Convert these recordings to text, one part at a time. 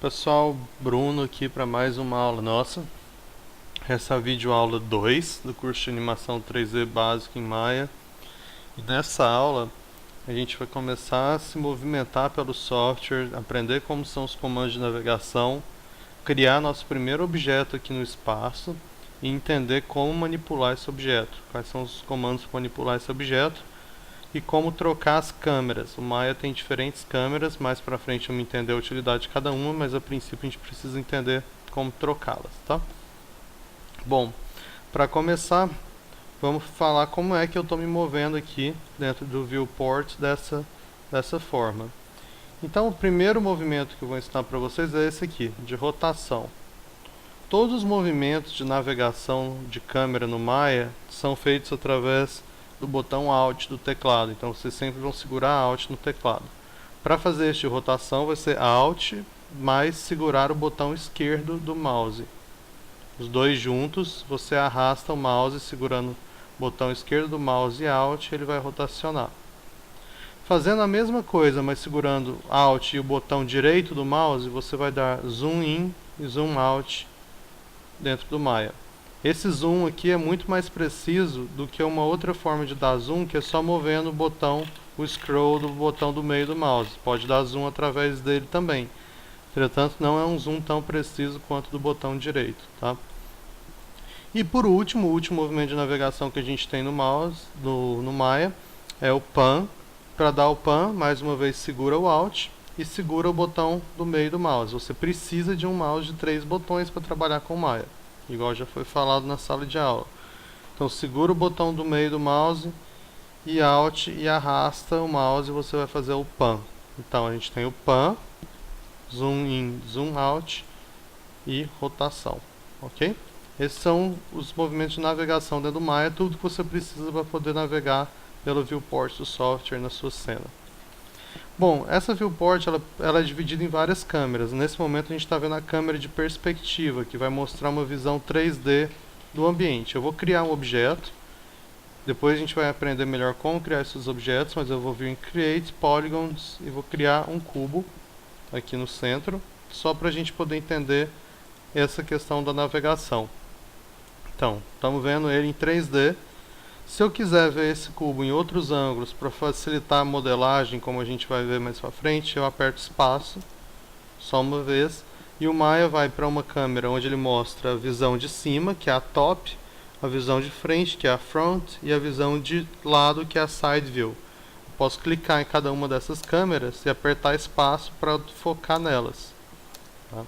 Pessoal, Bruno aqui para mais uma aula nossa. Essa é a videoaula 2 do curso de animação 3D básico em Maya. E nessa aula a gente vai começar a se movimentar pelo software, aprender como são os comandos de navegação, criar nosso primeiro objeto aqui no espaço e entender como manipular esse objeto, quais são os comandos para manipular esse objeto e como trocar as câmeras. O Maya tem diferentes câmeras, mais pra frente vamos entender a utilidade de cada uma, mas a princípio a gente precisa entender como trocá-las, tá? Bom, para começar, vamos falar como é que eu estou me movendo aqui dentro do viewport dessa forma. Então o primeiro movimento que eu vou ensinar para vocês é esse aqui, de rotação. Todos os movimentos de navegação de câmera no Maya são feitos através do botão Alt do teclado, então vocês sempre vão segurar Alt no teclado. Para fazer este de rotação vai ser Alt mais segurar o botão esquerdo do mouse. Os dois juntos, você arrasta o mouse segurando o botão esquerdo do mouse e Alt, ele vai rotacionar. Fazendo a mesma coisa, mas segurando Alt e o botão direito do mouse, você vai dar Zoom In e Zoom Out dentro do Maya. Esse zoom aqui é muito mais preciso do que uma outra forma de dar zoom, que é só movendo o scroll do botão do meio do mouse. Pode dar zoom através dele também. Entretanto, não é um zoom tão preciso quanto do botão direito, tá? E por último, o último movimento de navegação que a gente tem no mouse, no Maya, é o Pan. Para dar o Pan, mais uma vez segura o Alt e segura o botão do meio do mouse. Você precisa de um mouse de 3 botões para trabalhar com o Maya, igual já foi falado na sala de aula. Então segura o botão do meio do mouse e Alt e arrasta o mouse e você vai fazer o Pan. Então a gente tem o Pan, Zoom In, Zoom Out e rotação, ok? Esses são os movimentos de navegação dentro do Maya, tudo que você precisa para poder navegar pelo viewport do software na sua cena. Bom, essa viewport ela é dividida em várias câmeras. Nesse momento a gente está vendo a câmera de perspectiva, que vai mostrar uma visão 3D do ambiente. Eu vou criar um objeto, depois a gente vai aprender melhor como criar esses objetos, mas eu vou vir em Create Polygons e vou criar um cubo aqui no centro, só para a gente poder entender essa questão da navegação. Então, estamos vendo ele em 3D. Se eu quiser ver esse cubo em outros ângulos para facilitar a modelagem, como a gente vai ver mais para frente, eu aperto espaço só uma vez e o Maya vai para uma câmera onde ele mostra a visão de cima, que é a top, a visão de frente, que é a front, e a visão de lado, que é a side view. Eu posso clicar em cada uma dessas câmeras e apertar espaço para focar nelas, tá?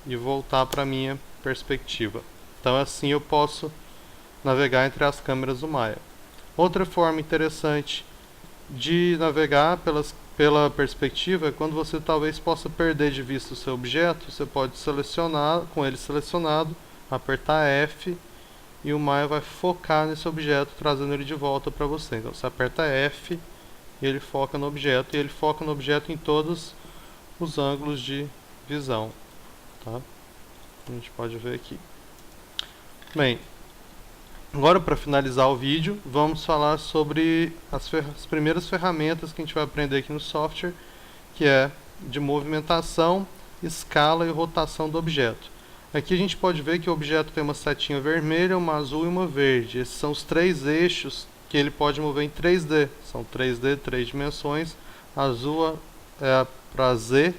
E voltar para a minha perspectiva. Então assim eu posso navegar entre as câmeras do Maya. Outra forma interessante de navegar pela perspectiva é quando você talvez possa perder de vista o seu objeto. Você pode selecionar, com ele selecionado, apertar F e o Maya vai focar nesse objeto, trazendo ele de volta para você. Então você aperta F e ele foca no objeto, e ele foca no objeto em todos os ângulos de visão, tá? A gente pode ver aqui. Bem, agora, para finalizar o vídeo, vamos falar sobre as primeiras ferramentas que a gente vai aprender aqui no software, que é de movimentação, escala e rotação do objeto. Aqui a gente pode ver que o objeto tem uma setinha vermelha, uma azul e uma verde. Esses são os 3 eixos que ele pode mover em 3D. São 3D, 3 dimensões. Azul é para Z,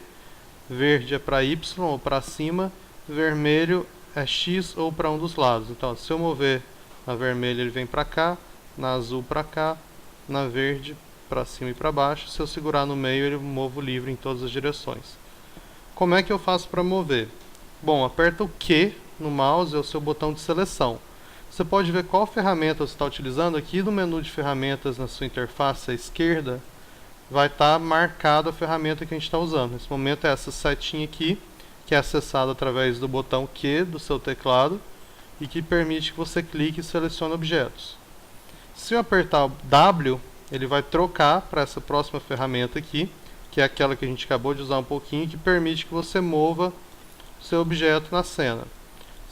verde é para Y ou para cima, vermelho é X ou para um dos lados. Então, se eu mover na vermelha ele vem para cá, na azul para cá, na verde para cima e para baixo. Se eu segurar no meio ele movo livre em todas as direções. Como é que eu faço para mover? Bom, aperta o Q no mouse, é o seu botão de seleção. Você pode ver qual ferramenta você está utilizando. Aqui no menu de ferramentas na sua interface à esquerda vai estar marcada a ferramenta que a gente está usando. Nesse momento é essa setinha aqui, que é acessada através do botão Q do seu teclado e que permite que você clique e selecione objetos. Se eu apertar o W, ele vai trocar para essa próxima ferramenta aqui, que é aquela que a gente acabou de usar um pouquinho, que permite que você mova o seu objeto na cena.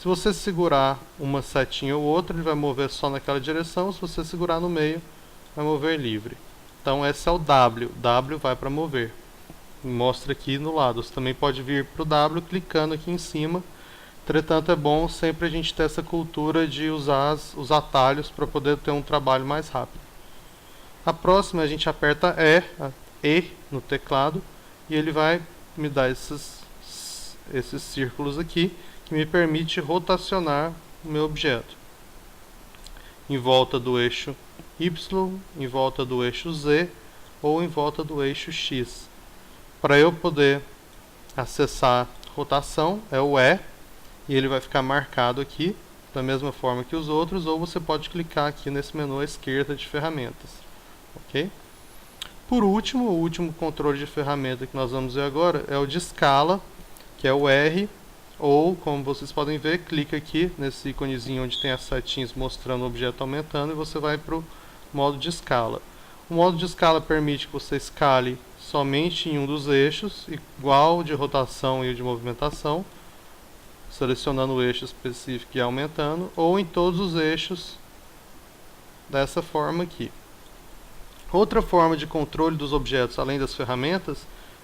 Se você segurar uma setinha ou outra, ele vai mover só naquela direção. Se você segurar no meio, vai mover livre. Então esse é o W. W vai para mover. Mostra aqui no lado. Você também pode vir para o W clicando aqui em cima. Entretanto, é bom sempre a gente ter essa cultura de usar os atalhos para poder ter um trabalho mais rápido. A próxima, a gente aperta E no teclado e ele vai me dar esses círculos aqui, que me permite rotacionar o meu objeto em volta do eixo Y, em volta do eixo Z ou em volta do eixo X. Para eu poder acessar rotação, é o E, e ele vai ficar marcado aqui, da mesma forma que os outros, ou você pode clicar aqui nesse menu à esquerda de ferramentas. Ok? Por último, o último controle de ferramenta que nós vamos ver agora é o de escala, que é o R, ou, como vocês podem ver, clica aqui nesse íconezinho onde tem as setinhas mostrando o objeto aumentando e você vai para o modo de escala. O modo de escala permite que você escale somente em um dos eixos, igual o de rotação e o de movimentação, selecionando o eixo específico e aumentando, ou em todos os eixos dessa forma aqui. Outra forma de controle dos objetos, além das ferramentas,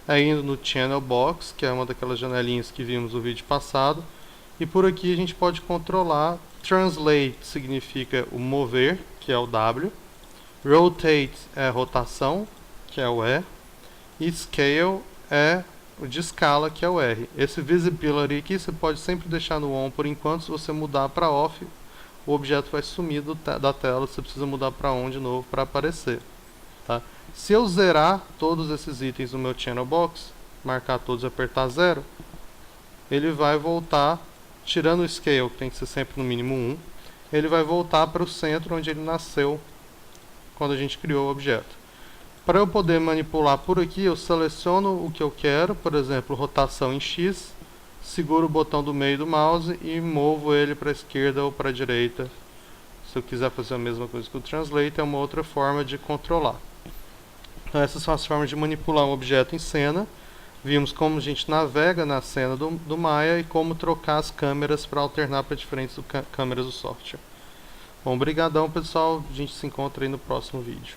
é indo no Channel Box, que é uma daquelas janelinhas que vimos no vídeo passado, e por aqui a gente pode controlar. Translate significa o mover, que é o W, Rotate é rotação, que é o E, e Scale é o de escala, que é o R. Esse Visibility aqui você pode sempre deixar no On por enquanto. Se você mudar para Off, o objeto vai sumir da tela, você precisa mudar para On de novo para aparecer. Tá? Se eu zerar todos esses itens no meu Channel Box, marcar todos e apertar 0, ele vai voltar, tirando o Scale, que tem que ser sempre no mínimo 1, ele vai voltar para o centro onde ele nasceu quando a gente criou o objeto. Para eu poder manipular por aqui, eu seleciono o que eu quero, por exemplo, rotação em X, seguro o botão do meio do mouse e movo ele para a esquerda ou para a direita. Se eu quiser fazer a mesma coisa que o Translate, é uma outra forma de controlar. Então essas são as formas de manipular um objeto em cena. Vimos como a gente navega na cena do Maya e como trocar as câmeras para alternar para diferentes câmeras do software. Bom, brigadão pessoal, a gente se encontra aí no próximo vídeo.